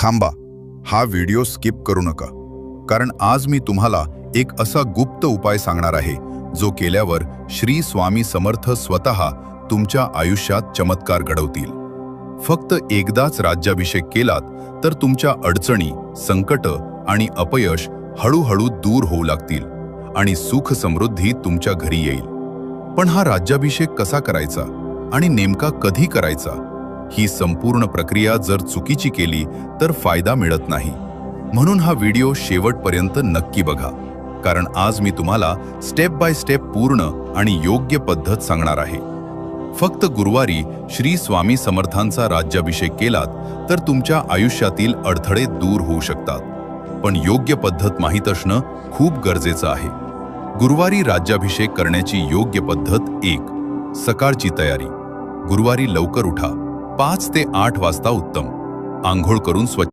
थांबा, हा video skip करू नका, कारण आज मी तुम्हाला एक असा गुप्त उपाय सांगणार आहे जो केल्यावर श्री स्वामी समर्थ स्वतः तुमच्या आयुष्यात चमत्कार घडवतील. फक्त एकदाच राज्याभिषेक केलात तर तुमच्या अडचणी, संकट आणि अपयश हळूहळू दूर होऊ लागतील आणि सुख समृद्धी तुमच्या घरी येईल. पण हा राज्याभिषेक कसा करायचा आणि नेमका कधी करायचा, ही संपूर्ण प्रक्रिया जर चुकीची केली तर फायदा मिळत नाही. म्हणून हा व्हिडिओ शेवटपर्यंत नक्की बघा, कारण आज मी तुम्हाला स्टेप बाय स्टेप पूर्ण आणि योग्य पद्धत सांगणार आहे. फक्त गुरुवारी श्री स्वामी समर्थांचा राज्याभिषेक केलात तर तुमच्या आयुष्यातील अडथळे दूर होऊ शकतात. पण योग्य पद्धत माहीत असणं खूप गरजेचं आहे. गुरुवारी राज्याभिषेक करण्याची योग्य पद्धत 1. सकाळची तयारी. गुरुवारी लवकर उठा. 5 ते 8 वाजता उत्तम. आंघोळ करून स्वच्छ